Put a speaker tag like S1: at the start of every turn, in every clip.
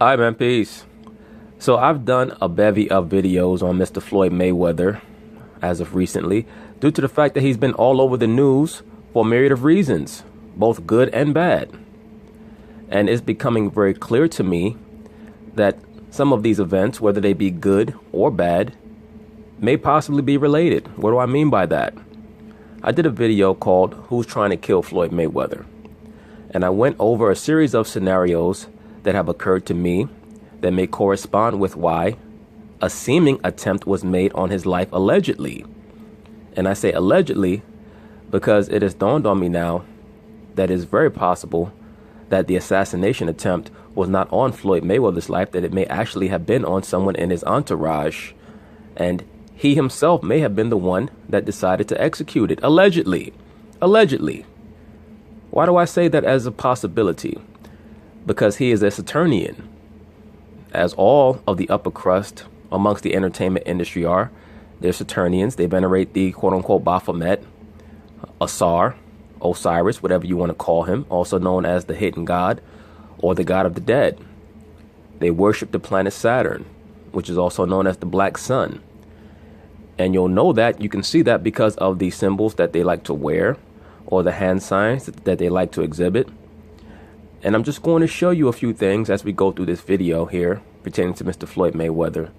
S1: Hi man, peace. So I've done a bevy of videos on Mr. Floyd Mayweather as of recently due to the fact that he's been all over the news for a myriad of reasons, both good and bad. And it's becoming very clear to me that some of these events, whether they be good or bad, may possibly be related. What do I mean by that? I did a video called Who's Trying to Kill Floyd Mayweather? And I went over a series of scenarios that have occurred to me that may correspond with why a seeming attempt was made on his life allegedly. And I say allegedly because it has dawned on me now that it's very possible that the assassination attempt was not on Floyd Mayweather's life, that it may actually have been on someone in his entourage. And he himself may have been the one that decided to execute it. Allegedly. Allegedly. Why do I say that as a possibility? Because he is a Saturnian, as all of the upper crust amongst the entertainment industry are. They're Saturnians. They venerate the quote-unquote Baphomet, Asar, Osiris, whatever you want to call him, also known as the hidden god or the god of the dead. They worship the planet Saturn, which is also known as the black sun. And you'll know that, you can see that because of the symbols that they like to wear or the hand signs that they like to exhibit. And I'm just going to show you a few things as we go through this video here pertaining to Mr. Floyd Mayweather.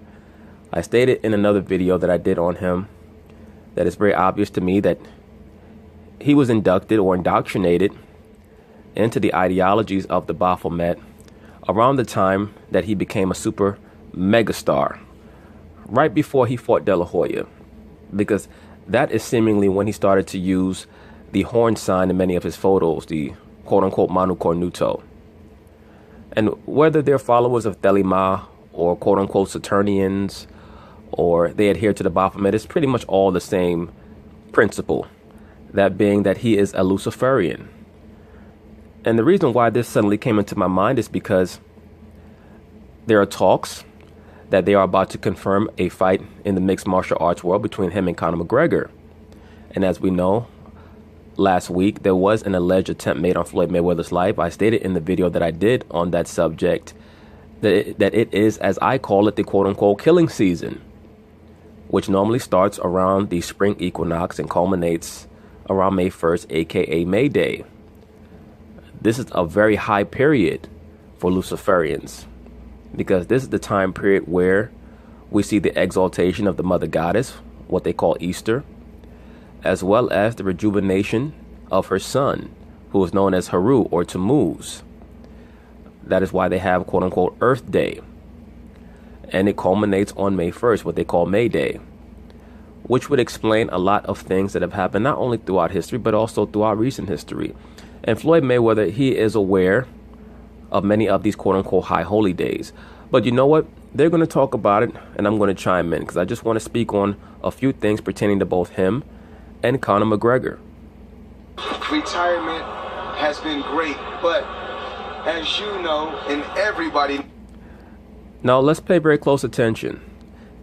S1: I stated in another video that I did on him that it's very obvious to me that he was inducted or indoctrinated into the ideologies of the Baphomet around the time that he became a super megastar, right before he fought De La Hoya, because that is seemingly when he started to use the horn sign in many of his photos, the quote-unquote Manu Cornuto. And whether they're followers of Thelema or quote-unquote Saturnians or they adhere to the Baphomet, it's pretty much all the same principle, that being that he is a Luciferian. And the reason why this suddenly came into my mind is because there are talks that they are about to confirm a fight in the mixed martial arts world between him and Conor McGregor. And as we know, last week, there was an alleged attempt made on Floyd Mayweather's life. I stated in the video that I did on that subject that it is, as I call it, the quote-unquote killing season, which normally starts around the spring equinox and culminates around May 1st, aka May Day. This is a very high period for Luciferians because this is the time period where we see the exaltation of the mother goddess, what they call Easter, as well as the rejuvenation of her son, who is known as Haru or Tammuz. That is why they have quote-unquote Earth Day. And it culminates on May 1st, what they call May Day, which would explain a lot of things that have happened, not only throughout history, but also throughout recent history. And Floyd Mayweather, he is aware of many of these quote-unquote high holy days. But you know what? They're going to talk about it, and I'm going to chime in, because I just want to speak on a few things pertaining to both him and Conor McGregor.
S2: Retirement has been great, but as you know, and everybody...
S1: Now, let's pay very close attention.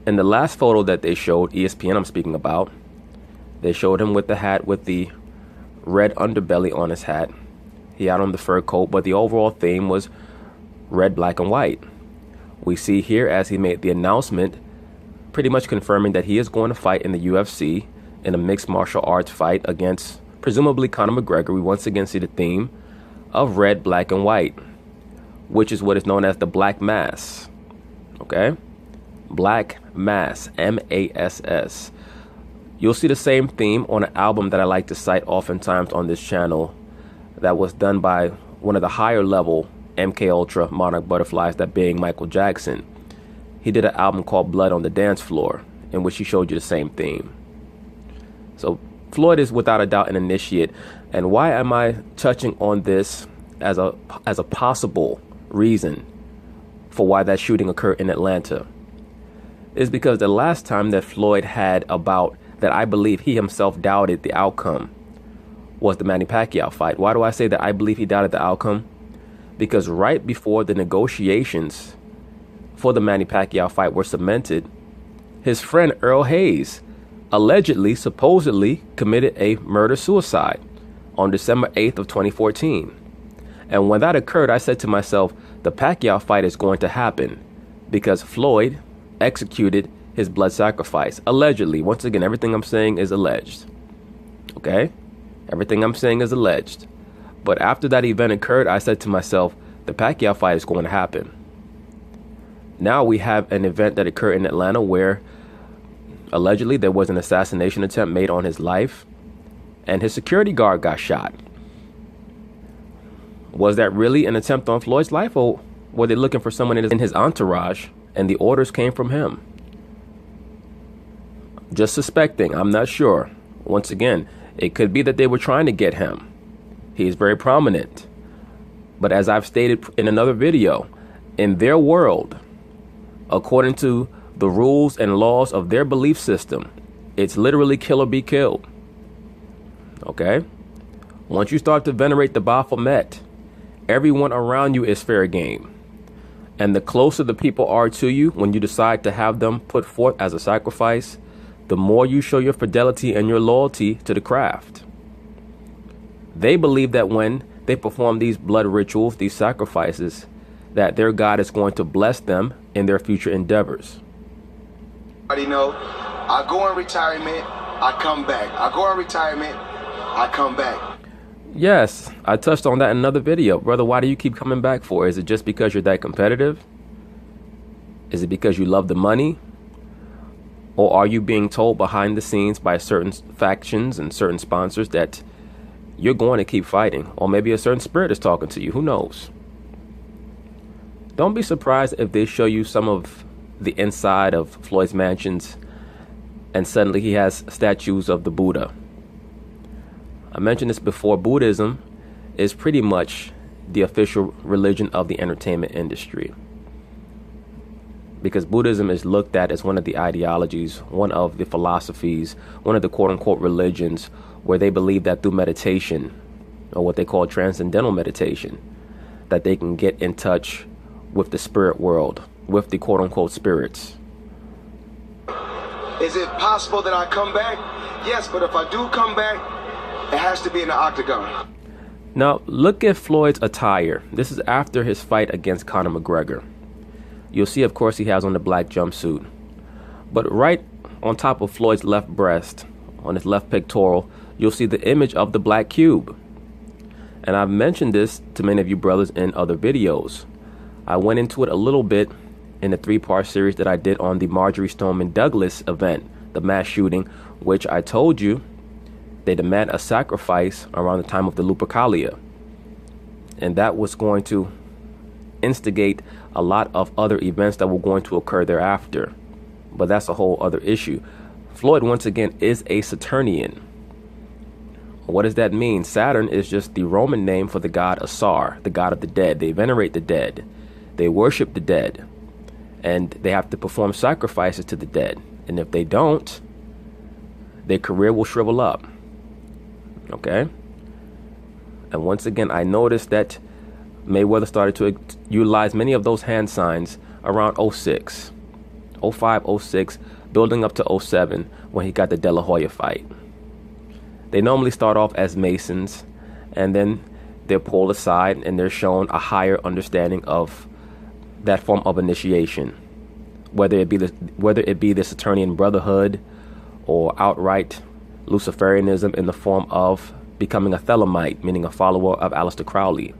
S1: In the last photo that they showed, ESPN I'm speaking about, they showed him with the hat with the red underbelly on his hat. He had on the fur coat, but the overall theme was red, black, and white. We see here as he made the announcement, pretty much confirming that he is going to fight in the UFC in a mixed martial arts fight against presumably Conor McGregor. We once again see the theme of red, black, and white, which is what is known as the Black Mass. Okay? Black Mass, M-A-S-S. You'll see the same theme on an album that I like to cite oftentimes on this channel that was done by one of the higher level MK Ultra Monarch Butterflies, that being Michael Jackson. He did an album called Blood on the Dance Floor, in which he showed you the same theme. So Floyd is without a doubt an initiate. And why am I touching on this as a possible reason for why that shooting occurred in Atlanta? Is because the last time that Floyd had a bout that I believe he himself doubted the outcome was the Manny Pacquiao fight. Why do I say that I believe he doubted the outcome? Because right before the negotiations for the Manny Pacquiao fight were cemented, his friend Earl Hayes allegedly, supposedly committed a murder-suicide on December 8th of 2014. And when that occurred, I said to myself, the Pacquiao fight is going to happen because Floyd executed his blood sacrifice. Allegedly. Once again, everything I'm saying is alleged. Okay? Everything I'm saying is alleged. But after that event occurred, I said to myself, the Pacquiao fight is going to happen. Now we have an event that occurred in Atlanta where allegedly there was an assassination attempt made on his life and his security guard got shot. Was that really an attempt on Floyd's life, or were they looking for someone in his entourage and the orders came from him? Just suspecting, I'm not sure. Once again, it could be that they were trying to get him. He's very prominent. But as I've stated in another video, in their world, according to the rules and laws of their belief system, it's literally kill or be killed. Okay? Once you start to venerate the Baphomet, everyone around you is fair game. And the closer the people are to you, when you decide to have them put forth as a sacrifice, the more you show your fidelity and your loyalty to the craft. They believe that when they perform these blood rituals, these sacrifices, that their God is going to bless them in their future endeavors.
S2: You know, I go in retirement, I come back. I go in retirement, I come back.
S1: Yes, I touched on that in another video. Brother, why do you keep coming back for? Is it just because you're that competitive? Is it because you love the money? Or are you being told behind the scenes by certain factions and certain sponsors that you're going to keep fighting? Or maybe a certain spirit is talking to you. Who knows? Don't be surprised if they show you some of the inside of Floyd's mansions and suddenly he has statues of the Buddha. I mentioned this before. Buddhism is pretty much the official religion of the entertainment industry, because Buddhism is looked at as one of the ideologies, one of the philosophies, one of the quote-unquote religions where they believe that through meditation, or what they call transcendental meditation, that they can get in touch with the spirit world, with the quote-unquote spirits.
S2: Is it possible that I come back? Yes, but if I do come back, it has to be in the octagon.
S1: Now, look at Floyd's attire. This is after his fight against Conor McGregor. You'll see, of course, he has on the black jumpsuit. But right on top of Floyd's left breast, on his left pectoral, you'll see the image of the black cube. And I've mentioned this to many of you brothers in other videos. I went into it a little bit in the 3-part series that I did on the Marjorie Stoneman Douglas event, the mass shooting, which I told you they demand a sacrifice around the time of the Lupercalia. And that was going to instigate a lot of other events that were going to occur thereafter. But that's a whole other issue. Floyd, once again, is a Saturnian. What does that mean? Saturn is just the Roman name for the god Asar, the god of the dead. They venerate the dead. They worship the dead. And they have to perform sacrifices to the dead. And if they don't, their career will shrivel up. Okay? And once again, I noticed that Mayweather started to utilize many of those hand signs around 06, 05, 06, building up to 07 when he got the De La Hoya fight. They normally start off as Masons, and then they're pulled aside and they're shown a higher understanding of that form of initiation, whether it be the Saturnian Brotherhood or outright Luciferianism in the form of becoming a Thelemite, meaning a follower of Aleister Crowley.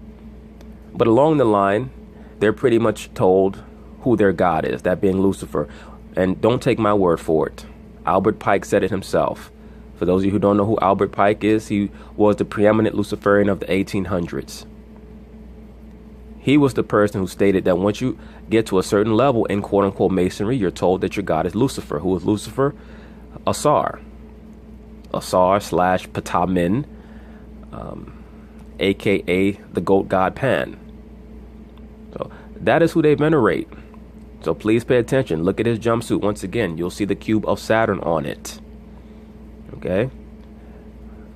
S1: But along the line, they're pretty much told who their god is, that being Lucifer. And don't take my word for it. Albert Pike said it himself. For those of you who don't know who Albert Pike is, he was the preeminent Luciferian of the 1800s. He was the person who stated that once you get to a certain level in quote-unquote masonry, you're told that your god is Lucifer. Who is Lucifer? Asar. Asar/Ptamin, a.k.a. the goat god Pan. So that is who they venerate. So please pay attention. Look at his jumpsuit. Once again, you'll see the cube of Saturn on it. Okay?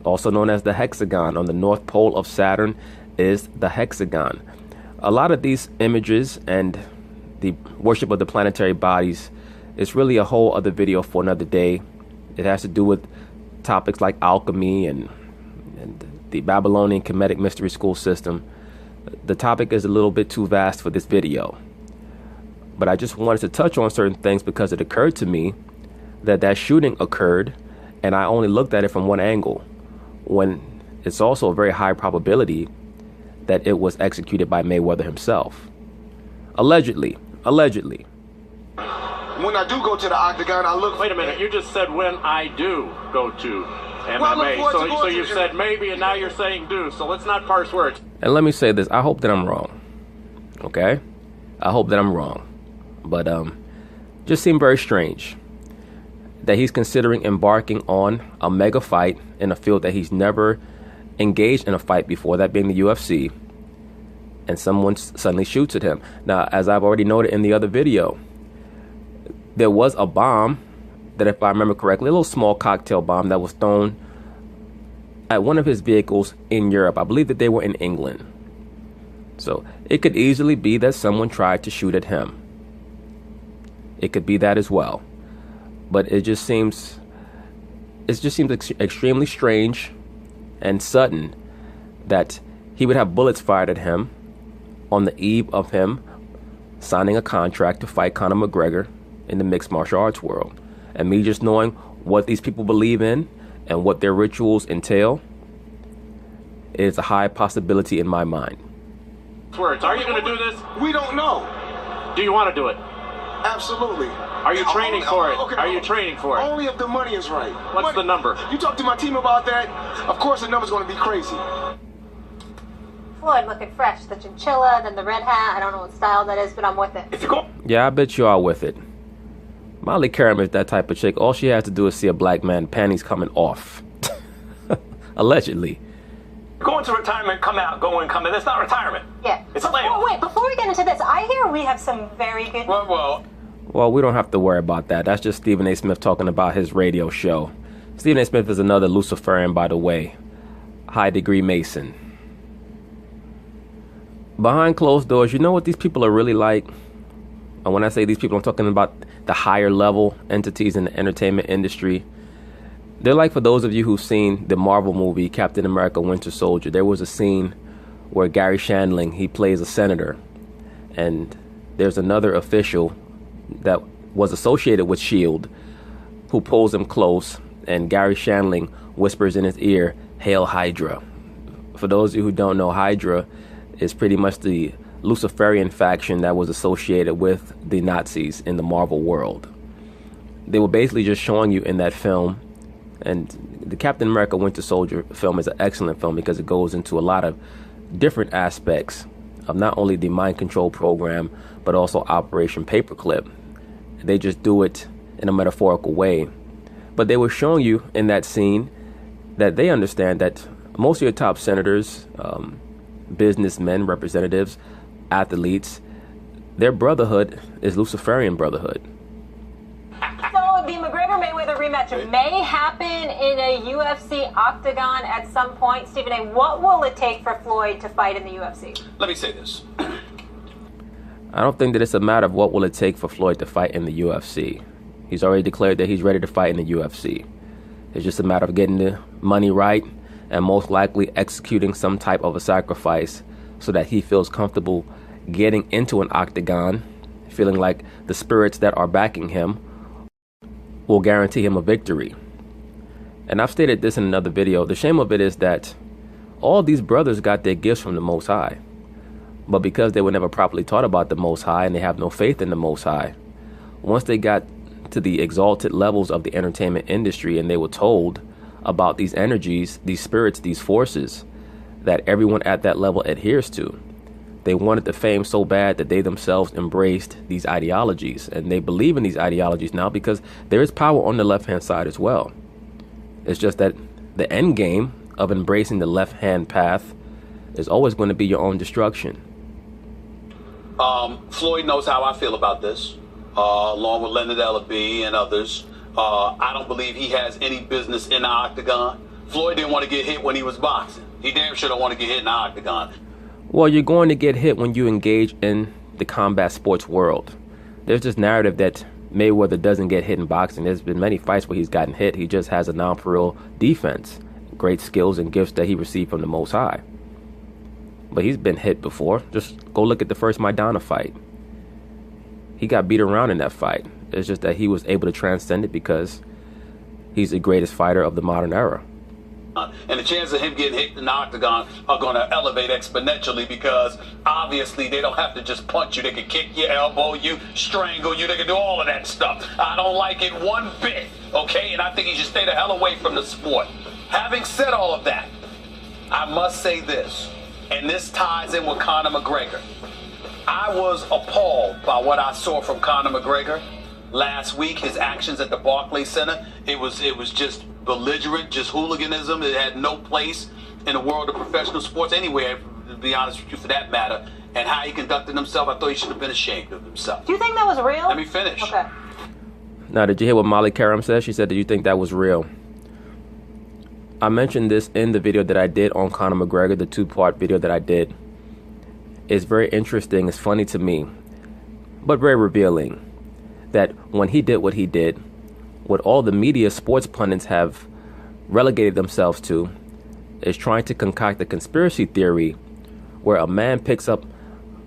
S1: Also known as the hexagon. On the north pole of Saturn is the hexagon. A lot of these images and the worship of the planetary bodies is really a whole other video for another day. It has to do with topics like alchemy and the Babylonian Kemetic mystery school system. The topic is a little bit too vast for this video, but I just wanted to touch on certain things because it occurred to me that that shooting occurred, and I only looked at it from one angle, when it's also a very high probability that it was executed by Mayweather himself. Allegedly.
S2: When I do go to the octagon, I look.
S3: Wait a minute, you just said when I do go to MMA.
S2: Well, I look forward to
S3: so
S2: going
S3: you
S2: to-
S3: said maybe, and now you're saying do. So let's not parse words.
S1: And let me say this, I hope that I'm wrong. Okay? I hope that I'm wrong. But just seemed very strange that he's considering embarking on a mega fight in a field that he's never engaged in a fight before, that being the UFC, and someone suddenly shoots at him. Now, as I've already noted in the other video, there was a bomb that, if I remember correctly, a little small cocktail bomb that was thrown at one of his vehicles in Europe. I believe that they were in England. So it could easily be that someone tried to shoot at him. It could be that as well. But it just seems extremely strange and sudden that he would have bullets fired at him on the eve of him signing a contract to fight Conor McGregor in the mixed martial arts world. And me just knowing what these people believe in and what their rituals entail, is a high possibility in my mind.
S3: Words. Are you going to do this?
S2: We don't know.
S3: Do you want to do it?
S2: Absolutely.
S3: Are you training for it? Are you training for it?
S2: Only if the money is right.
S3: What's the number?
S2: You talk to my team about that, of course the number's going to be crazy.
S4: Floyd looking fresh. The chinchilla, then the red hat. I don't know what style that is, but I'm with it.
S3: If you go.
S1: Yeah, I bet you are with it. Molly Karam is that type of chick. All she has to do is see a black man, panties coming off. Allegedly.
S3: Go into retirement, come out, go in, come in. That's not retirement.
S4: Yeah.
S3: It's a layoff.
S4: Oh, wait, before we get into this, I hear we have some very good...
S1: Well, we don't have to worry about that. That's just Stephen A. Smith talking about his radio show. Stephen A. Smith is another Luciferian, by the way. High-degree Mason. Behind closed doors, you know what these people are really like? And when I say these people, I'm talking about the higher level entities in the entertainment industry. They're like, for those of you who've seen the Marvel movie Captain America Winter Soldier, there was a scene where Gary Shandling, he plays a senator, and there's another official that was associated with S.H.I.E.L.D. who pulls him close, and Gary Shandling whispers in his ear, "Hail Hydra." For those of you who don't know, Hydra is pretty much the Luciferian faction that was associated with the Nazis in the Marvel world. They were basically just showing you in that film, and the Captain America Winter Soldier film is an excellent film because it goes into a lot of different aspects of not only the mind control program, but also Operation Paperclip. They just do it in a metaphorical way. But they were showing you in that scene that they understand that most of your top senators, businessmen, representatives, athletes, their brotherhood is Luciferian brotherhood.
S4: So the McGregor-Mayweather rematch may happen in a UFC octagon at some point. Stephen A., what will it take for Floyd to fight in the UFC?
S3: Let me say this.
S1: I don't think that it's a matter of what will it take for Floyd to fight in the UFC. He's already declared that he's ready to fight in the UFC. It's just a matter of getting the money right and most likely executing some type of a sacrifice so that he feels comfortable getting into an octagon, feeling like the spirits that are backing him will guarantee him a victory. And I've stated this in another video. The shame of it is that all these brothers got their gifts from the Most High. But because they were never properly taught about the Most High and they have no faith in the Most High, once they got to the exalted levels of the entertainment industry and they were told about these energies, these spirits, these forces that everyone at that level adheres to, they wanted the fame so bad that they themselves embraced these ideologies. And they believe in these ideologies now because there is power on the left-hand side as well. It's just that the end game of embracing the left-hand path is always going to be your own destruction.
S5: Floyd knows how I feel about this, along with Leonard Ellaby and others. I don't believe he has any business in the octagon. Floyd didn't want to get hit when he was boxing. He damn sure don't want to get hit in the octagon.
S1: Well, you're going to get hit when you engage in the combat sports world. There's this narrative that Mayweather doesn't get hit in boxing. There's been many fights where he's gotten hit. He just has a non-for-real defense, great skills and gifts that he received from the Most High. But he's been hit before. Just go look at the first Maidana fight. He got beat around in that fight. It's just that he was able to transcend it because he's the greatest fighter of the modern era.
S5: And the chances of him getting hit in the octagon are going to elevate exponentially because obviously they don't have to just punch you. They can kick you, elbow you, strangle you. They can do all of that stuff. I don't like it one bit, okay? And I think he should stay the hell away from the sport. Having said all of that, I must say this, and this ties in with Conor McGregor. I was appalled by what I saw from Conor McGregor last week, his actions at the Barclays Center. It was just belligerent, just hooliganism. It had no place in the world of professional sports anywhere, to be honest with you, for that matter. And how he conducted himself, I thought he should have been ashamed of himself.
S4: Do you think that was real?
S5: Let me finish.
S4: Okay.
S1: Now, did you hear what Molly Karam said? She said, do you think that was real? I mentioned this in the video that I did on Conor McGregor, the 2-part video that I did. It's very interesting. It's funny to me, but very revealing that when he did what he did, what all the media sports pundits have relegated themselves to is trying to concoct a conspiracy theory where a man picks up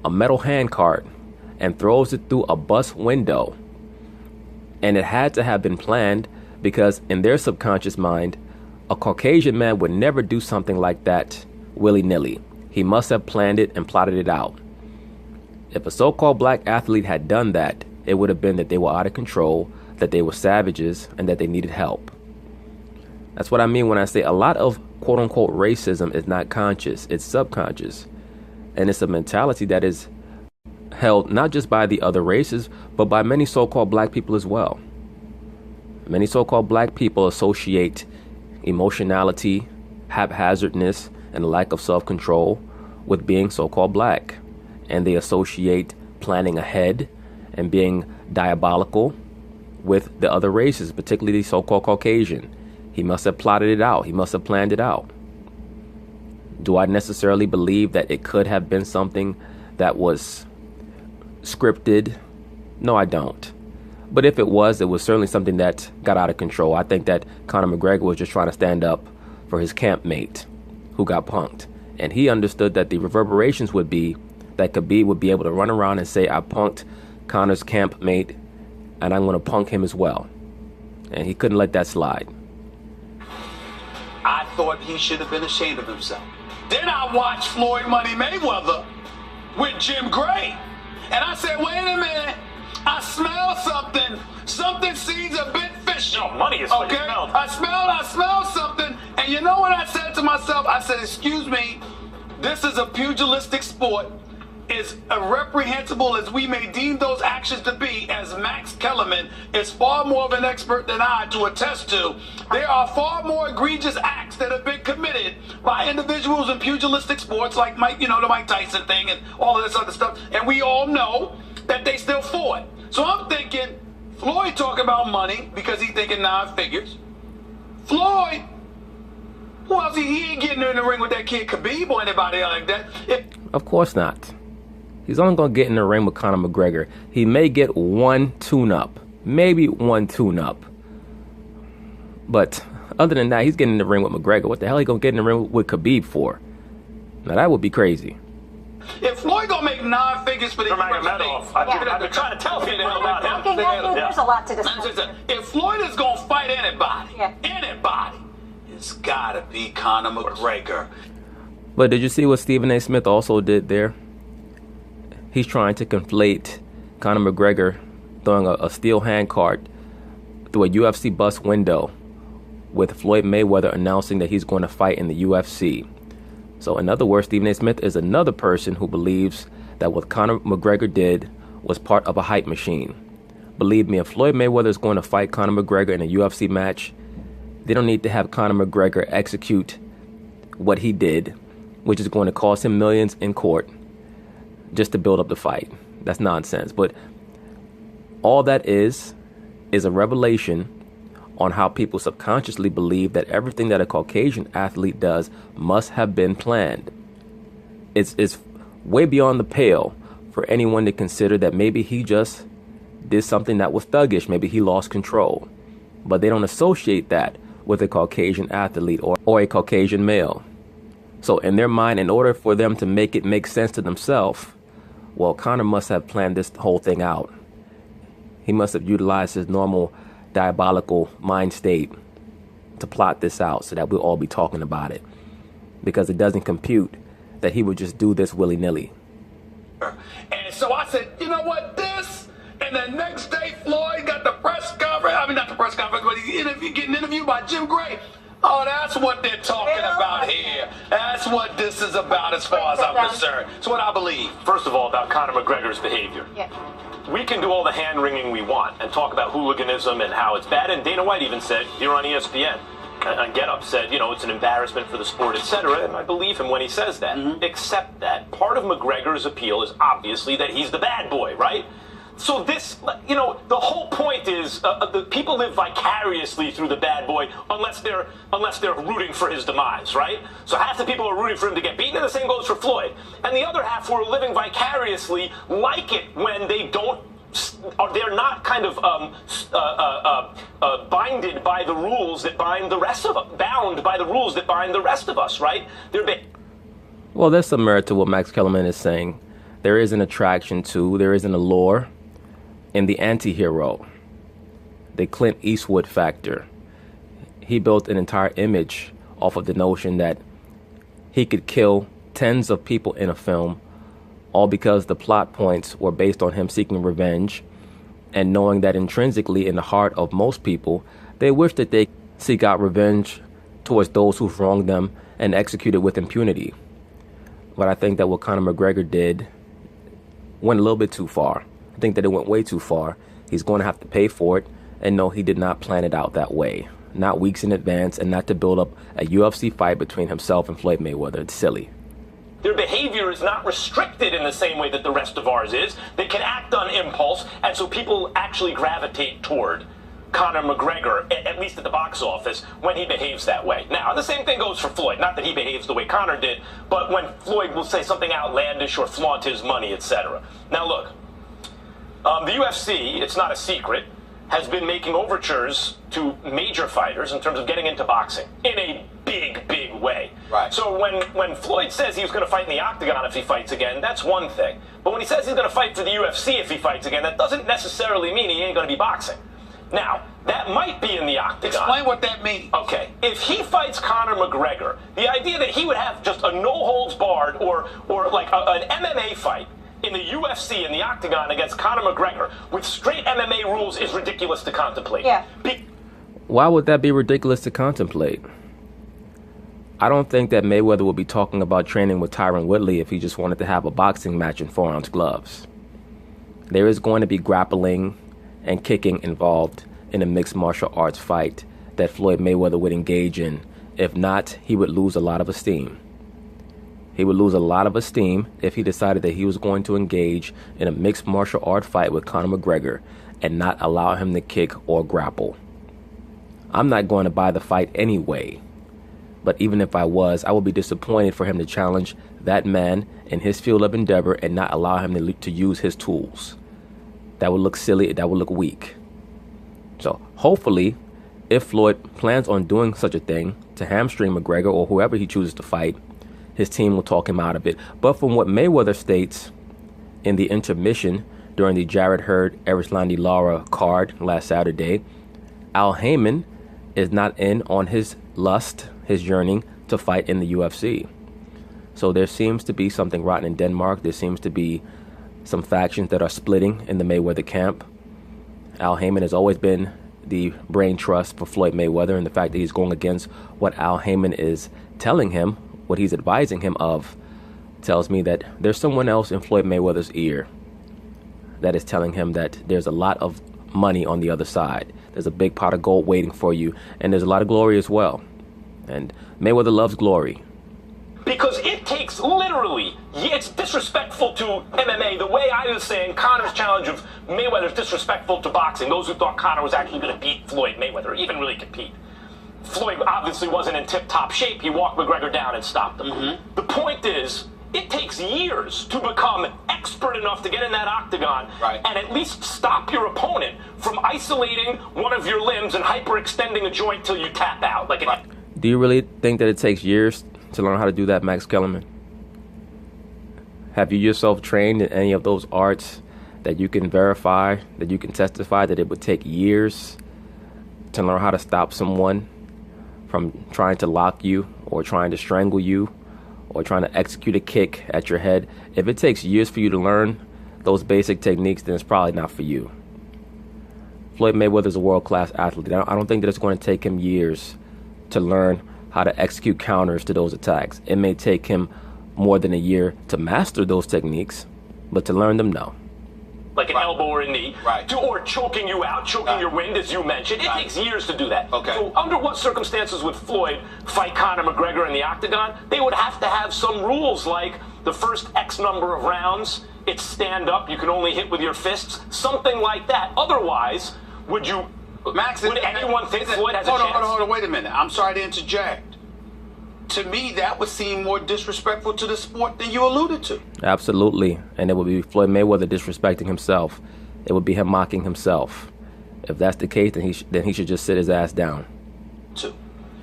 S1: a metal handcart and throws it through a bus window. And it had to have been planned because in their subconscious mind, a Caucasian man would never do something like that willy-nilly. He must have planned it and plotted it out. If a so-called black athlete had done that, it would have been that they were out of control, that they were savages, and that they needed help. That's what I mean when I say a lot of quote-unquote racism is not conscious, it's subconscious. And it's a mentality that is held not just by the other races, but by many so-called black people as well. Many so-called black people associate emotionality, haphazardness, and a lack of self-control with being so-called black. And they associate planning ahead and being diabolical with the other races, particularly the so-called Caucasian. He must have plotted it out. He must have planned it out. Do I necessarily believe that it could have been something that was scripted? No, I don't. But if it was certainly something that got out of control. I think that Conor McGregor was just trying to stand up for his campmate who got punked. And he understood that the reverberations would be that Khabib would be able to run around and say, I punked Conor's campmate and I'm going to punk him as well. And he couldn't let that slide.
S5: I thought he should have been ashamed of himself. Then I watched Floyd Money Mayweather with Jim Gray. And I said, wait a minute. I smell something. Something seems a bit fishy.
S3: No, money is what you
S5: okay?
S3: smelled.
S5: I smelled something. And you know what I said to myself? I said, excuse me, this is a pugilistic sport. As reprehensible as we may deem those actions to be, as Max Kellerman is far more of an expert than I to attest to, there are far more egregious acts that have been committed by individuals in pugilistic sports like Mike, the Mike Tyson thing and all of this other stuff. And we all know that they still fought. So I'm thinking, Floyd talking about money because he's thinking 9 figures. Floyd, who else? He ain't getting in the ring with that kid Khabib or anybody like that.
S1: Of course not. He's only going to get in the ring with Conor McGregor. He may get one tune-up. Maybe one tune-up. But other than that, he's getting in the ring with McGregor. What the hell are he going to get in the ring with Khabib for? Now, that would be crazy.
S5: If Floyd going to make 9 figures for the UFC,
S3: I've been trying to tell people about him.
S4: There's a lot to discuss.
S5: If Floyd is going to fight anybody, it's got to be Conor McGregor.
S1: But did you see what Stephen A. Smith also did there? He's trying to conflate Conor McGregor throwing a steel handcart through a UFC bus window with Floyd Mayweather announcing that he's going to fight in the UFC. So in other words, Stephen A. Smith is another person who believes that what Conor McGregor did was part of a hype machine. Believe me, if Floyd Mayweather is going to fight Conor McGregor in a UFC match, they don't need to have Conor McGregor execute what he did, which is going to cost him millions in court just to build up the fight. That's nonsense. But all that is a revelation on how people subconsciously believe that everything that a Caucasian athlete does must have been planned. It's way beyond the pale for anyone to consider that maybe he just did something that was thuggish. Maybe he lost control. But they don't associate that with a Caucasian athlete or a Caucasian male. So in their mind, in order for them to make it make sense to themselves, well, Conor must have planned this whole thing out. He must have utilized his normal diabolical mind state to plot this out so that we'll all be talking about it. Because it doesn't compute that he would just do this willy-nilly.
S5: And so I said, you know what, this? And the next day, Floyd got the press conference. I mean, not the press conference, but he's getting interviewed by Jim Gray. Oh, that's what they're talking about here. That's what this is about as far as I'm concerned. It's what I believe.
S3: First of all, about Conor McGregor's behavior.
S4: Yeah.
S3: We can do all the hand-wringing we want and talk about hooliganism and how it's bad. And Dana White even said here on ESPN, and Get Up said, you know, it's an embarrassment for the sport, etc. And I believe him when he says that. Except that part of McGregor's appeal is obviously that he's the bad boy, right? So this, you know, the whole point is the people live vicariously through the bad boy unless they're rooting for his demise, right? So half the people are rooting for him to get beaten, and the same goes for Floyd. And the other half who are living vicariously like it when they don't, or they're not kind of binded by the rules that bind the rest of us, bound by the rules that bind the rest of us, right?
S1: Well, there's some merit to what Max Kellerman is saying. There is an attraction to, there is an allure in the anti-hero, the Clint Eastwood factor. He built an entire image off of the notion that he could kill tens of people in a film, all because the plot points were based on him seeking revenge and knowing that intrinsically in the heart of most people, they wish that they seek out revenge towards those who've wronged them and execute it with impunity. But I think that what Conor McGregor did went a little bit too far. I think that it went way too far. He's going to have to pay for it. And no, he did not plan it out that way. Not weeks in advance, and not to build up a UFC fight between himself and Floyd Mayweather. It's silly.
S3: Their behavior is not restricted in the same way that the rest of ours is. They can act on impulse, and so people actually gravitate toward Conor McGregor, at least at the box office, when he behaves that way. Now, the same thing goes for Floyd. Not that he behaves the way Conor did, but when Floyd will say something outlandish or flaunt his money, etc. Now, look, the UFC, it's not a secret, has been making overtures to major fighters in terms of getting into boxing in a big, big way.
S5: Right.
S3: So when Floyd says he was going to fight in the octagon if he fights again, that's one thing. But when he says he's going to fight for the UFC if he fights again, that doesn't necessarily mean he ain't going to be boxing. Now, that might be in the octagon.
S5: Explain what that means.
S3: Okay, if he fights Conor McGregor, the idea that he would have just a no-holds-barred or like an MMA fight in the UFC in the octagon against Conor McGregor with straight MMA rules is ridiculous to contemplate.
S4: Yeah.
S1: Why would that be ridiculous to contemplate? I don't think that Mayweather would be talking about training with Tyron Woodley if he just wanted to have a boxing match in 4-ounce gloves. There is going to be grappling and kicking involved in a mixed martial arts fight that Floyd Mayweather would engage in. If not, he would lose a lot of esteem. He would lose a lot of esteem if he decided that he was going to engage in a mixed martial art fight with Conor McGregor and not allow him to kick or grapple. I'm not going to buy the fight anyway. But even if I was, I would be disappointed for him to challenge that man in his field of endeavor and not allow him to use his tools. That would look silly. That would look weak. So hopefully, if Floyd plans on doing such a thing to hamstring McGregor or whoever he chooses to fight, his team will talk him out of it. But from what Mayweather states in the intermission during the Jarrett Hurd, Erislandy Lara card last Saturday, Al Heyman is not in on his lust, his yearning to fight in the UFC. So there seems to be something rotten in Denmark. There seems to be some factions that are splitting in the Mayweather camp. Al Heyman has always been the brain trust for Floyd Mayweather, and the fact that he's going against what Al Heyman is telling him, what he's advising him of, tells me that there's someone else in Floyd Mayweather's ear that is telling him that there's a lot of money on the other side. There's a big pot of gold waiting for you, and there's a lot of glory as well. And Mayweather loves glory.
S3: Because it takes literally, it's disrespectful to MMA the way I was saying Conor's challenge of Mayweather is disrespectful to boxing. Those who thought Conor was actually going to beat Floyd Mayweather, or even really compete. Floyd obviously wasn't in tip-top shape. He walked McGregor down and stopped him. The point is, it takes years to become expert enough to get in that octagon and at least stop your opponent from isolating one of your limbs and hyperextending a joint till you tap out.
S1: Do you really think that it takes years to learn how to do that, Max Kellerman? Have you yourself trained in any of those arts that you can verify, that you can testify that it would take years to learn how to stop someone from trying to lock you or trying to strangle you or trying to execute a kick at your head? If it takes years for you to learn those basic techniques, then it's probably not for you. Floyd Mayweather is a world-class athlete. I don't think that it's going to take him years to learn how to execute counters to those attacks. It may take him more than a year to master those techniques, but to learn them, no.
S3: Like an elbow or a knee, or choking you out, choking your wind, as you mentioned. It takes years to do that.
S5: Okay.
S3: So under what circumstances would Floyd fight Conor McGregor in the octagon? They would have to have some rules like the first X number of rounds, it's stand up, you can only hit with your fists, something like that. Otherwise, would anyone think Floyd has a chance?
S5: Hold on, wait a minute. I'm sorry to interject. To me, that would seem more disrespectful to the sport than you alluded to.
S1: Absolutely. And it would be Floyd Mayweather disrespecting himself. It would be him mocking himself. If that's the case, then he should just sit his ass down.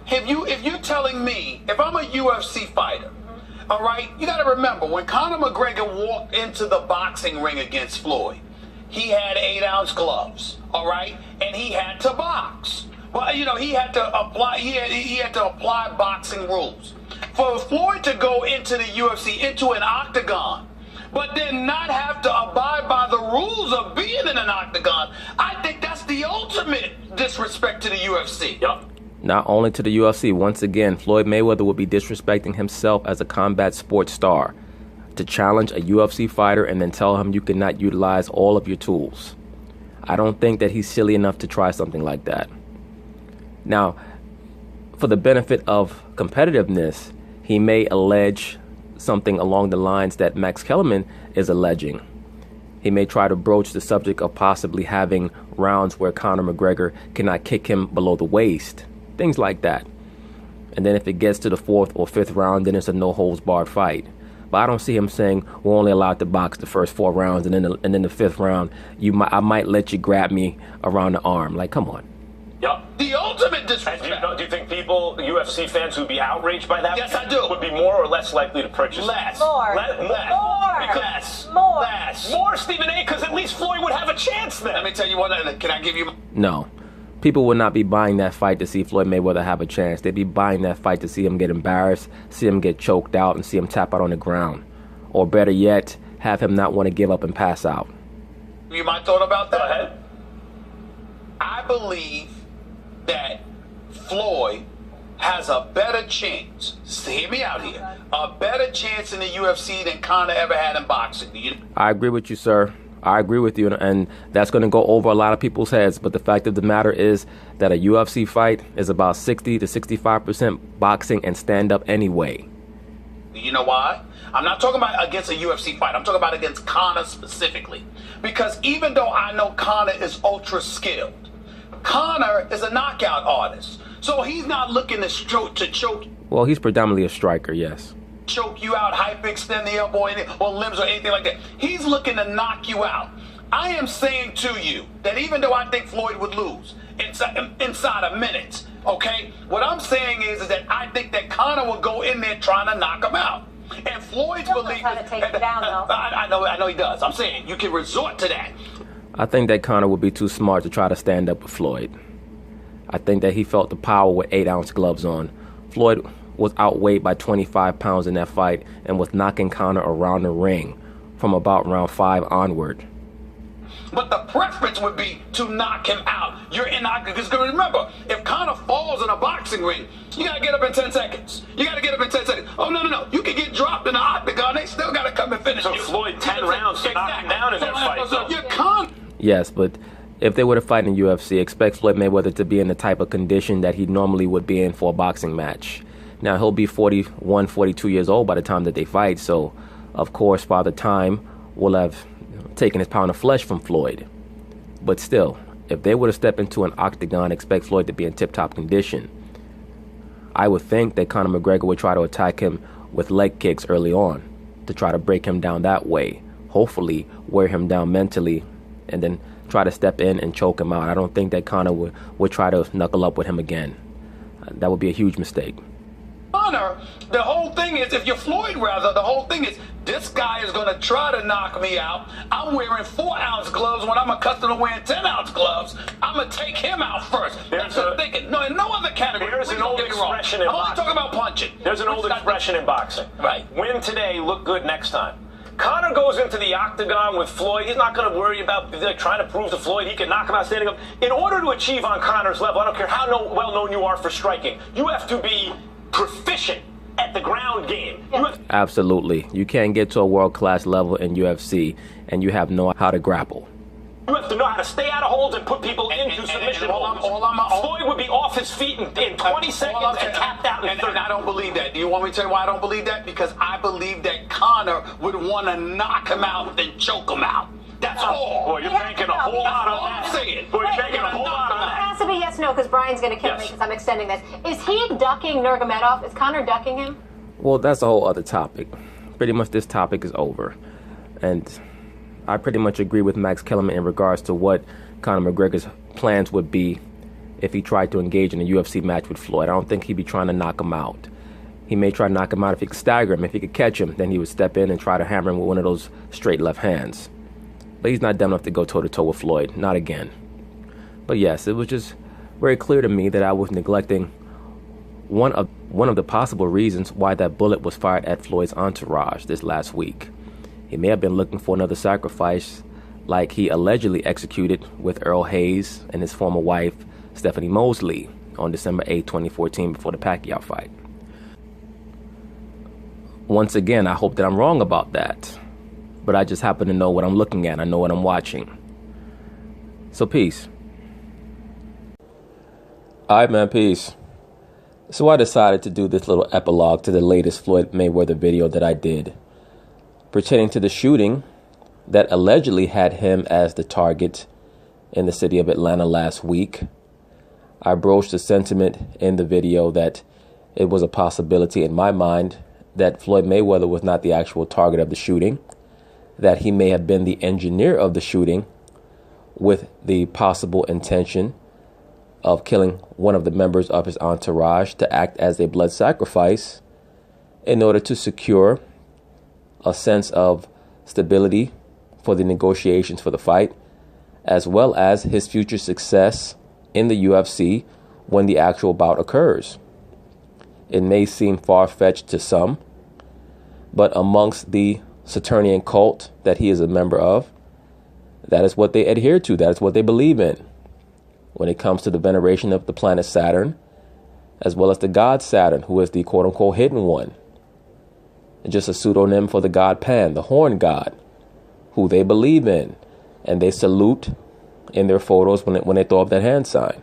S5: If you're telling me, if I'm a UFC fighter, all right, you got to remember, when Conor McGregor walked into the boxing ring against Floyd, he had 8-ounce gloves, all right, and he had to box. Well, you know, he had to apply boxing rules. For Floyd to go into the UFC, into an octagon, but then not have to abide by the rules of being in an octagon, I think that's the ultimate disrespect to the UFC.
S3: Yep.
S1: Not only to the UFC, once again, Floyd Mayweather would be disrespecting himself as a combat sports star to challenge a UFC fighter and then tell him you cannot utilize all of your tools. I don't think that he's silly enough to try something like that. Now, for the benefit of competitiveness, he may allege something along the lines that Max Kellerman is alleging. He may try to broach the subject of possibly having rounds where Conor McGregor cannot kick him below the waist, things like that. And then if it gets to the 4th or 5th round, then it's a no-holds-barred fight. But I don't see him saying we're only allowed to box the first 4 rounds, and then the 5th round, I might let you grab me around the arm. Like, come on.
S3: Yep.
S5: The ultimate disrespect.
S3: Do you think people, UFC fans who'd be outraged by that?
S5: Yes, I do.
S3: Would be more or less likely to purchase?
S5: Less.
S4: More.
S3: More, Stephen A., because at least Floyd would have a chance then.
S5: Let me tell you what, can I give you...
S1: No. People would not be buying that fight to see Floyd Mayweather have a chance. They'd be buying that fight to see him get embarrassed, see him get choked out, and see him tap out on the ground. Or better yet, have him not want to give up and pass out.
S5: You might thought about that?
S3: Go ahead.
S5: I believe that Floyd has a better chance, hear me out here, a better chance in the UFC than Conor ever had in boxing.
S1: I agree with you, sir. I agree with you, and that's going to go over a lot of people's heads. But the fact of the matter is that a UFC fight is about 60 to 65% boxing and stand-up anyway.
S5: You know why? I'm not talking about against a UFC fight. I'm talking about against Conor specifically. Because even though I know Conor is ultra-skilled, Conor is a knockout artist. So he's not looking to choke.
S1: Well, he's predominantly a striker, yes.
S5: Choke you out, hyperextend the elbow or limbs or anything like that. He's looking to knock you out. I am saying to you that even though I think Floyd would lose inside a minute, okay, what I'm saying is that I think that Conor will go in there trying to knock him out. And Floyd's belief
S4: how to take him down, though.
S5: I know he does. I'm saying you can resort to that.
S1: I think that Conor would be too smart to try to stand up with Floyd. I think that he felt the power with 8-ounce gloves on. Floyd was outweighed by 25 pounds in that fight and was knocking Conor around the ring from about round 5 onward.
S5: But the preference would be to knock him out. You're in octagon. Because remember, if Conor falls in a boxing ring, you got to get up in 10 seconds. You got to get up in 10 seconds. Oh, no. You can get dropped in the octagon. They still got to come and finish you.
S3: So Floyd, 10 rounds to knock him down in that fight.
S5: So you're Conor.
S1: Yes, but if they were to fight in UFC, expect Floyd Mayweather to be in the type of condition that he normally would be in for a boxing match. Now, he'll be 41, 42 years old by the time that they fight, so, of course, Father Time will have taken his pound of flesh from Floyd. But still, if they were to step into an octagon, expect Floyd to be in tip-top condition, I would think that Conor McGregor would try to attack him with leg kicks early on to try to break him down that way, hopefully wear him down mentally, and then try to step in and choke him out. I don't think that Conor would try to knuckle up with him again. That would be a huge mistake.
S5: Conor, the whole thing is, if you're Floyd rather, the whole thing is, this guy is going to try to knock me out. I'm wearing 4-ounce gloves when I'm accustomed to wearing 10-ounce gloves. I'm going to take him out first. That's the thinking. No, in no other category.
S3: There's an old expression in boxing.
S5: I'm only talking about punching.
S3: There's an old expression in boxing.
S5: Right.
S3: Win today, look good next time. Conor goes into the octagon with Floyd. He's not going to worry about trying to prove to Floyd he can knock him out standing up. In order to achieve on Conor's level, I don't care how well known you are for striking, you have to be proficient at the ground game.
S1: Absolutely. You can't get to a world-class level in UFC and you have no how to grapple.
S3: You have to know how to stay out of holds and put people into submission holds. Floyd would be off his feet in 20 seconds and tapped out in 30.
S5: And I don't believe that. Do you want me to tell you why I don't believe that? Because I believe that Conor would want to knock him out and choke him out. That's all.
S3: Boy, you're banking a whole lot on that. Boy, you're banking a whole lot on that.
S4: It has to be yes, no, because Brian's going to kill me because I'm extending this. Is he ducking Nurmagomedov? Is Conor ducking him?
S1: Well, that's a whole other topic. Pretty much this topic is over. And I pretty much agree with Max Kellerman in regards to what Conor McGregor's plans would be if he tried to engage in a UFC match with Floyd. I don't think he'd be trying to knock him out. He may try to knock him out if he could stagger him. If he could catch him, then he would step in and try to hammer him with one of those straight left hands. But he's not dumb enough to go toe-to-toe with Floyd. Not again. But yes, it was just very clear to me that I was neglecting one of the possible reasons why that bullet was fired at Floyd's entourage this last week. He may have been looking for another sacrifice like he allegedly executed with Earl Hayes and his former wife, Stephanie Mosley, on December 8, 2014 before the Pacquiao fight. Once again, I hope that I'm wrong about that. But I just happen to know what I'm looking at. I know what I'm watching. So peace. Alright, man, peace. So I decided to do this little epilogue to the latest Floyd Mayweather video that I did, pertaining to the shooting that allegedly had him as the target in the city of Atlanta last week. I broached the sentiment in the video that it was a possibility in my mind that Floyd Mayweather was not the actual target of the shooting, that he may have been the engineer of the shooting with the possible intention of killing one of the members of his entourage to act as a blood sacrifice in order to secure a sense of stability for the negotiations for the fight, as well as his future success in the UFC when the actual bout occurs. It may seem far-fetched to some, but amongst the Saturnian cult that he is a member of, that is what they adhere to. That is what they believe in when it comes to the veneration of the planet Saturn, as well as the god Saturn, who is the quote-unquote hidden one. Just a pseudonym for the god Pan, the horn god, who they believe in, and they salute in their photos when they throw up that hand sign,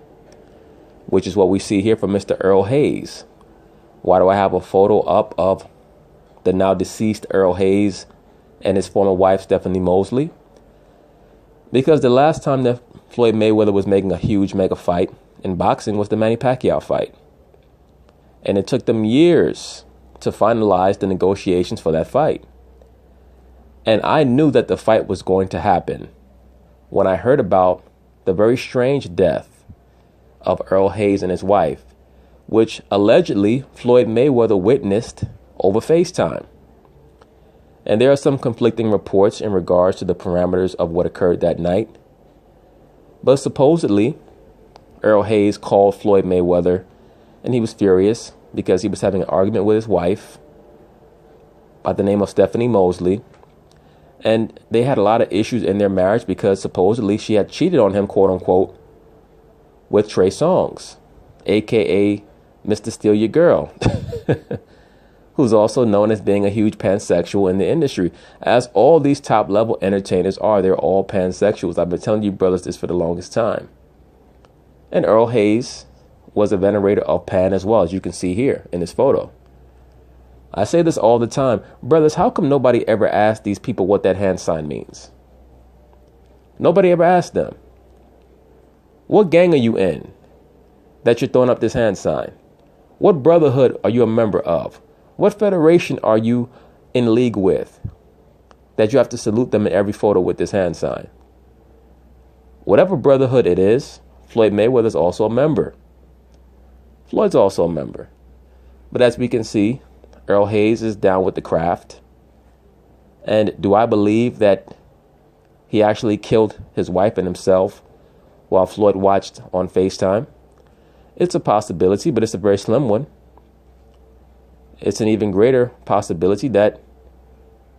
S1: which is what we see here from Mr. Earl Hayes. Why do I have a photo up of the now deceased Earl Hayes and his former wife, Stephanie Mosley? Because the last time that Floyd Mayweather was making a huge mega fight in boxing was the Manny Pacquiao fight. And it took them years to finalize the negotiations for that fight. And I knew that the fight was going to happen when I heard about the very strange death of Earl Hayes and his wife, which allegedly Floyd Mayweather witnessed over FaceTime. And there are some conflicting reports in regards to the parameters of what occurred that night. But supposedly, Earl Hayes called Floyd Mayweather, and he was furious because he was having an argument with his wife by the name of Stephanie Mosley. And they had a lot of issues in their marriage because supposedly she had cheated on him, quote unquote, with Trey Songz, aka Mr. Steal Your Girl, who's also known as being a huge pansexual in the industry, as all these top level entertainers are. They're all pansexuals. I've been telling you brothers this for the longest time. And Earl Hayes was a venerator of Pan as well, as you can see here in this photo. I say this all the time. Brothers, how come nobody ever asked these people what that hand sign means? Nobody ever asked them. What gang are you in that you're throwing up this hand sign? What brotherhood are you a member of? What federation are you in league with that you have to salute them in every photo with this hand sign? Whatever brotherhood it is, Floyd Mayweather is also a member. Floyd's also a member. But as we can see, Earl Hayes is down with the craft. And do I believe that he actually killed his wife and himself while Floyd watched on FaceTime? It's a possibility, but it's a very slim one. It's an even greater possibility that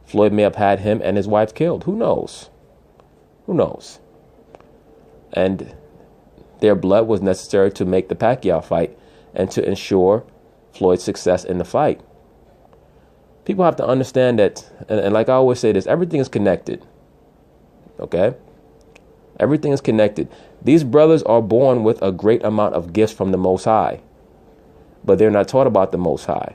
S1: Floyd may have had him and his wife killed. Who knows? Who knows? And their blood was necessary to make the Pacquiao fight and to ensure Floyd's success in the fight. People have to understand that, and like I always say this, everything is connected. Okay? Everything is connected. These brothers are born with a great amount of gifts from the Most High, but they're not taught about the Most High.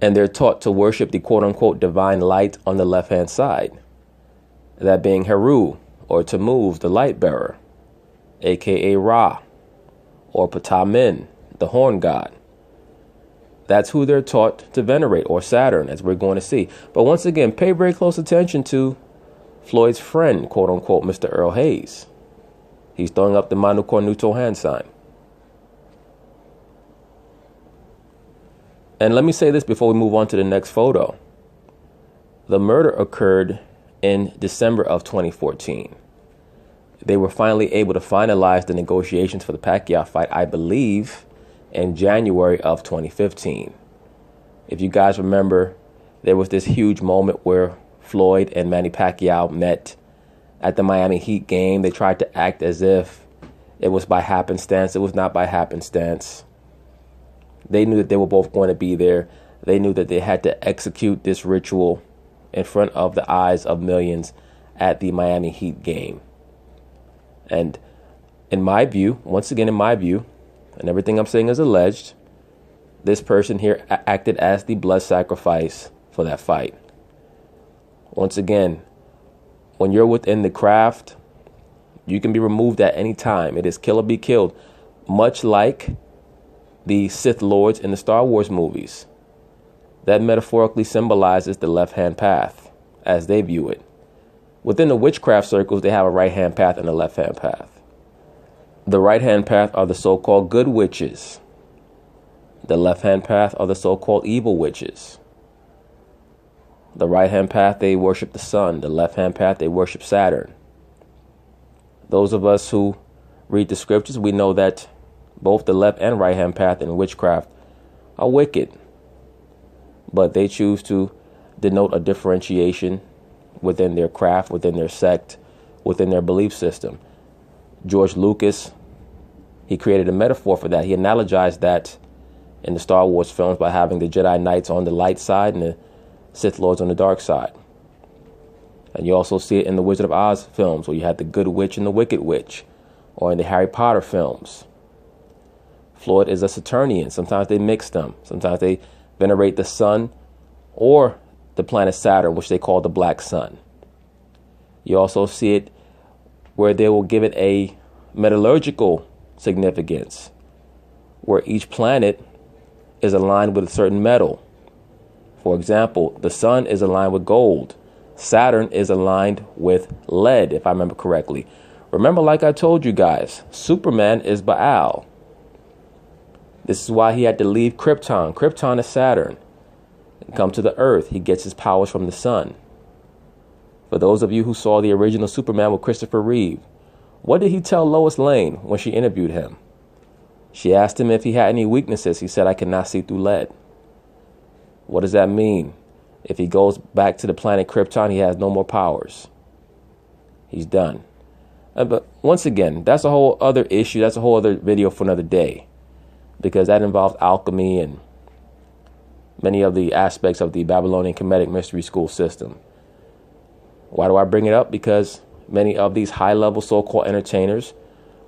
S1: And they're taught to worship the quote-unquote divine light on the left-hand side, that being Heru, or Tammuz, the light bearer, aka Ra, or Ptah-min, the horn god. That's who they're taught to venerate, or Saturn, as we're going to see. But once again, pay very close attention to Floyd's friend, quote-unquote, Mr. Earl Hayes. He's throwing up the Manu Cornuto hand sign. And let me say this before we move on to the next photo. The murder occurred in December of 2014. They were finally able to finalize the negotiations for the Pacquiao fight, I believe, in January of 2015. If you guys remember, there was this huge moment where Floyd and Manny Pacquiao met at the Miami Heat game. They tried to act as if it was by happenstance. It was not by happenstance. They knew that they were both going to be there. They knew that they had to execute this ritual in front of the eyes of millions at the Miami Heat game. And in my view, once again, in my view, and everything I'm saying is alleged, this person here acted as the blood sacrifice for that fight. Once again, when you're within the craft, you can be removed at any time. It is kill or be killed, much like the Sith Lords in the Star Wars movies. That metaphorically symbolizes the left-hand path, as they view it. Within the witchcraft circles, they have a right-hand path and a left-hand path. The right-hand path are the so-called good witches. The left-hand path are the so-called evil witches. The right-hand path, they worship the sun. The left-hand path, they worship Saturn. Those of us who read the scriptures, we know that both the left and right-hand path in witchcraft are wicked. But they choose to denote a differentiation within their craft, within their sect, within their belief system. George Lucas, he created a metaphor for that. He analogized that in the Star Wars films by having the Jedi Knights on the light side and the Sith Lords on the dark side. And you also see it in the Wizard of Oz films, where you had the good witch and the wicked witch, or in the Harry Potter films. Floyd is a Saturnian. Sometimes they mix them. Sometimes they venerate the sun or the planet Saturn, which they call the black sun. You also see it where they will give it a metallurgical significance, where each planet is aligned with a certain metal. For example, the sun is aligned with gold. Saturn is aligned with lead, if I remember correctly. Remember, like I told you guys, Superman is Baal. This is why he had to leave Krypton. Krypton is Saturn. And come to the Earth. He gets his powers from the sun. For those of you who saw the original Superman with Christopher Reeve, what did he tell Lois Lane when she interviewed him? She asked him if he had any weaknesses. He said, "I cannot see through lead." What does that mean? If he goes back to the planet Krypton, he has no more powers. He's done. But once again, that's a whole other issue. That's a whole other video for another day, because that involves alchemy and many of the aspects of the Babylonian Kemetic mystery school system. Why do I bring it up? Because many of these high-level so-called entertainers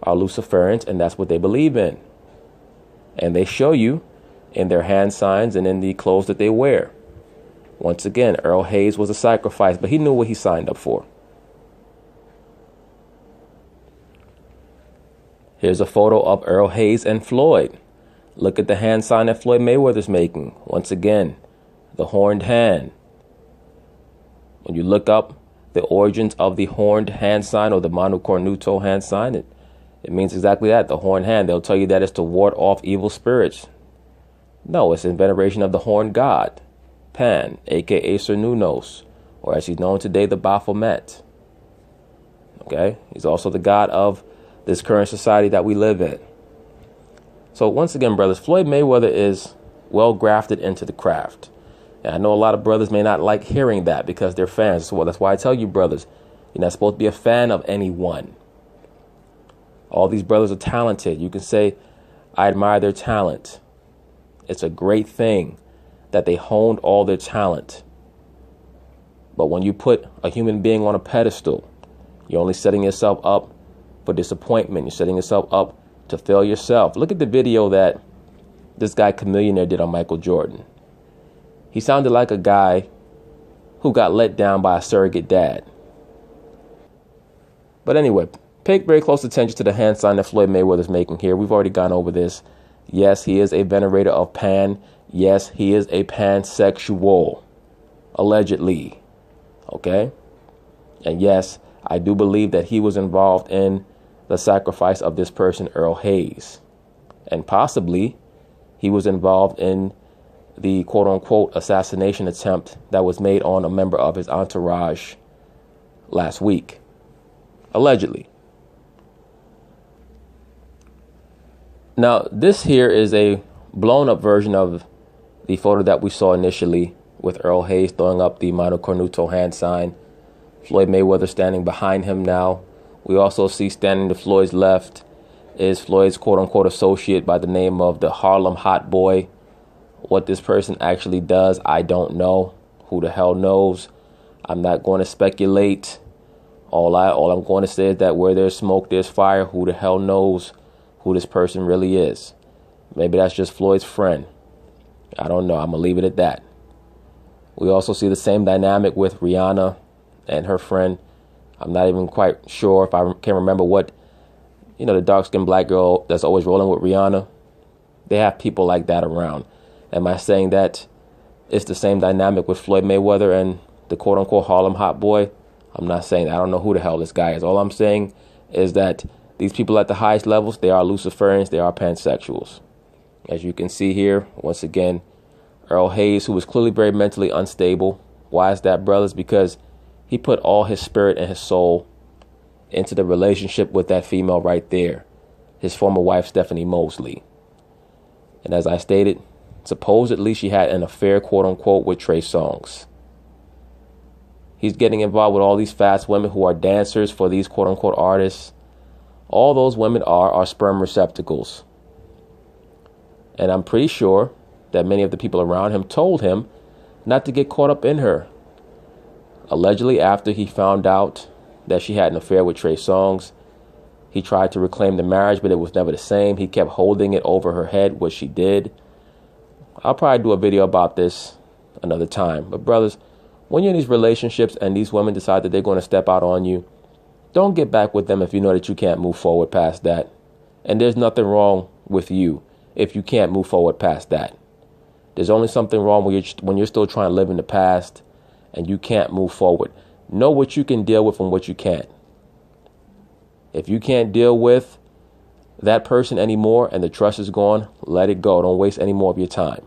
S1: are Luciferians, and that's what they believe in. And they show you in their hand signs and in the clothes that they wear. Once again, Earl Hayes was a sacrifice, but he knew what he signed up for. Here's a photo of Earl Hayes and Floyd. Look at the hand sign that Floyd Mayweather's making. Once again, the horned hand. When you look up the origins of the horned hand sign, or the Manu Cornuto hand sign, it means exactly that, the horned hand. They'll tell you that it's to ward off evil spirits. No, it's in veneration of the horned god, Pan, aka Cernunnos, or as he's known today, the Baphomet. Okay? He's also the god of this current society that we live in. So once again, brothers, Floyd Mayweather is well grafted into the craft. And I know a lot of brothers may not like hearing that because they're fans. So that's why I tell you, brothers, you're not supposed to be a fan of anyone. All these brothers are talented. You can say, I admire their talent. It's a great thing that they honed all their talent. But when you put a human being on a pedestal, you're only setting yourself up for disappointment. You're setting yourself up to fail yourself. Look at the video that this guy Chameleonaire did on Michael Jordan. He sounded like a guy who got let down by a surrogate dad. But anyway, pay very close attention to the hand sign that Floyd Mayweather is making here. We've already gone over this. Yes, he is a venerator of Pan. Yes, he is a pansexual, allegedly. Okay? And yes, I do believe that he was involved in the sacrifice of this person, Earl Hayes. And possibly he was involved in the quote-unquote assassination attempt that was made on a member of his entourage last week. Allegedly. Now, this here is a blown-up version of the photo that we saw initially with Earl Hayes throwing up the Mano Cornuto hand sign. Floyd Mayweather standing behind him now. We also see standing to Floyd's left is Floyd's quote-unquote associate by the name of the Harlem Hot Boy. What this person actually does, I don't know. Who the hell knows? I'm not going to speculate. All I'm going to say is that where there's smoke, there's fire. Who the hell knows who this person really is? Maybe that's just Floyd's friend. I don't know. I'm going to leave it at that. We also see the same dynamic with Rihanna and her friend. I'm not even quite sure if I can remember what, the dark-skinned black girl that's always rolling with Rihanna. They have people like that around. Am I saying that it's the same dynamic with Floyd Mayweather and the quote-unquote Harlem Hot Boy? I'm not saying that. I don't know who the hell this guy is. All I'm saying is that these people at the highest levels, they are Luciferians, they are pansexuals. As you can see here, once again, Earl Hayes, who was clearly very mentally unstable. Why is that, brothers? Because he put all his spirit and his soul into the relationship with that female right there, his former wife, Stephanie Mosley. And as I stated, supposedly she had an affair, quote unquote, with Trey Songz. He's getting involved with all these fast women who are dancers for these quote unquote artists. All those women are sperm receptacles. And I'm pretty sure that many of the people around him told him not to get caught up in her. Allegedly, after he found out that she had an affair with Trey Songz, he tried to reclaim the marriage, but it was never the same. He kept holding it over her head, what she did. I'll probably do a video about this another time. But brothers, when you're in these relationships and these women decide that they're going to step out on you, don't get back with them if you know that you can't move forward past that. And there's nothing wrong with you if you can't move forward past that. There's only something wrong when you're still trying to live in the past and you can't move forward. Know what you can deal with and what you can't. If you can't deal with that person anymore and the trust is gone, let it go. Don't waste any more of your time.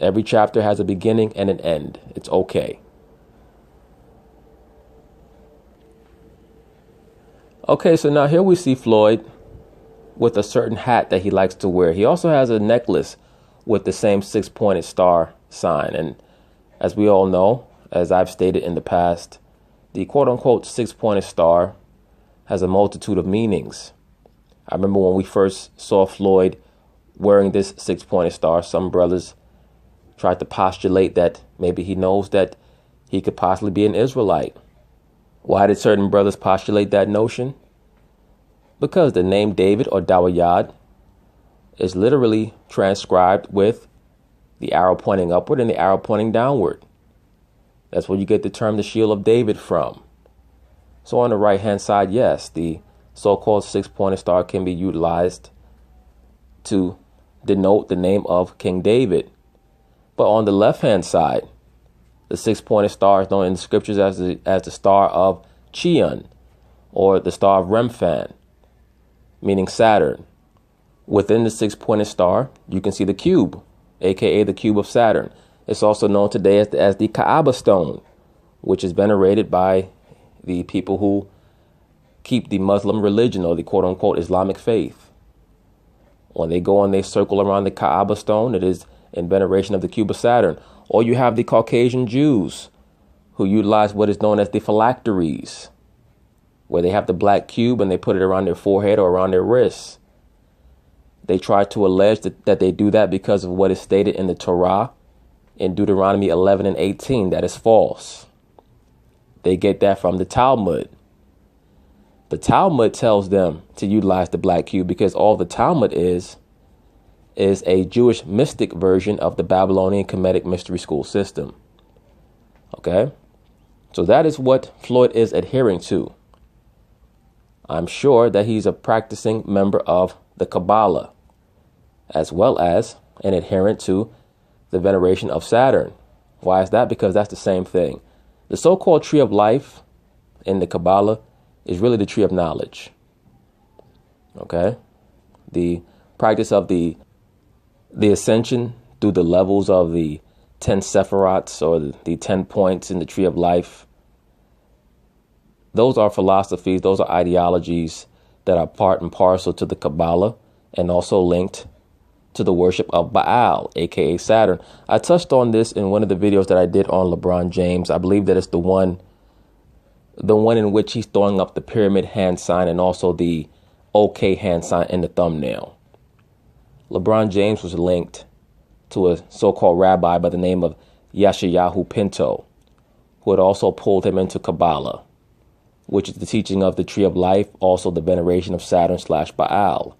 S1: Every chapter has a beginning and an end. It's okay. Okay, so now here we see Floyd with a certain hat that he likes to wear. He also has a necklace with the same 6-pointed star sign. And as we all know, as I've stated in the past, the quote-unquote 6-pointed star has a multitude of meanings. I remember when we first saw Floyd wearing this 6-pointed star, some brothers tried to postulate that maybe he knows that he could possibly be an Israelite. Why did certain brothers postulate that notion? Because the name David or Dawayad is literally transcribed with the arrow pointing upward and the arrow pointing downward. That's where you get the term the Shield of David from. So on the right hand side, yes, the so-called 6-pointed star can be utilized to denote the name of King David. But on the left hand side, the 6-pointed star is known in the scriptures as the star of Chion, or the star of Remphan, meaning Saturn. Within the six-pointed star, you can see the cube, aka the cube of Saturn. It's also known today as the Kaaba stone, which is venerated by the people who keep the Muslim religion or the quote-unquote Islamic faith. When they go and they circle around the Kaaba stone, it is in veneration of the cube of Saturn. Or you have the Caucasian Jews who utilize what is known as the phylacteries, where they have the black cube and they put it around their forehead or around their wrists. They try to allege that they do that because of what is stated in the Torah in Deuteronomy 11 and 18. That is false. They get that from the Talmud. The Talmud tells them to utilize the black cube because all the Talmud is a Jewish mystic version of the Babylonian Kemetic mystery school system. Okay? So that is what Floyd is adhering to. I'm sure that he's a practicing member of the Kabbalah, as well as an adherent to the veneration of Saturn. Why is that? Because that's the same thing. The so-called tree of life in the Kabbalah is really the tree of knowledge. Okay? The practice of the ascension through the levels of the 10 sephirots or the 10 points in the tree of life. Those are philosophies, those are ideologies that are part and parcel to the Kabbalah and also linked to the worship of Baal, aka Saturn. I touched on this in one of the videos that I did on LeBron James. I believe that it's the one in which he's throwing up the pyramid hand sign and also the OK hand sign in the thumbnail. LeBron James was linked to a so-called rabbi by the name of Yeshayahu Pinto, who had also pulled him into Kabbalah, which is the teaching of the tree of life, also the veneration of Saturn/Baal.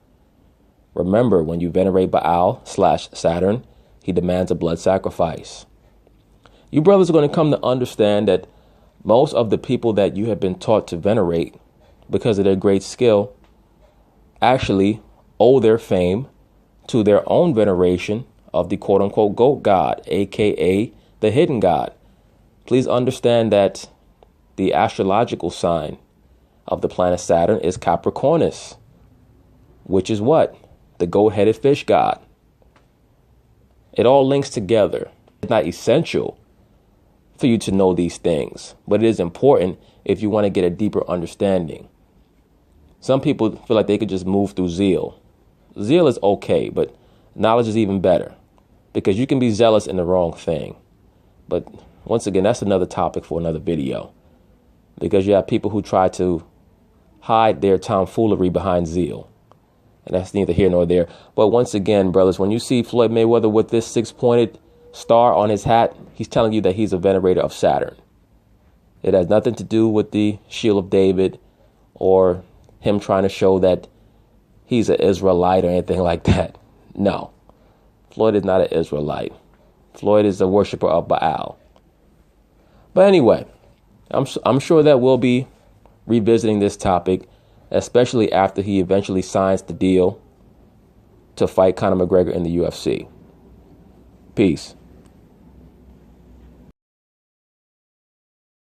S1: Remember, when you venerate Baal/Saturn, he demands a blood sacrifice. You brothers are going to come to understand that most of the people that you have been taught to venerate because of their great skill actually owe their fame to their own veneration of the quote-unquote goat god, aka the hidden god. Please understand that the astrological sign of the planet Saturn is Capricornus, which is what? The goat-headed fish god. It all links together. It's not essential for you to know these things, but it is important if you want to get a deeper understanding. Some people feel like they could just move through zeal. Zeal is okay, but knowledge is even better because you can be zealous in the wrong thing. But once again, that's another topic for another video, because you have people who try to hide their tomfoolery behind zeal. And that's neither here nor there. But once again, brothers, when you see Floyd Mayweather with this six-pointed star on his hat, he's telling you that he's a venerator of Saturn. It has nothing to do with the Shield of David or him trying to show that he's an Israelite or anything like that. No, Floyd is not an Israelite. Floyd is a worshiper of Baal. But anyway, I'm sure that we'll be revisiting this topic, especially after he eventually signs the deal to fight Conor McGregor in the UFC. Peace.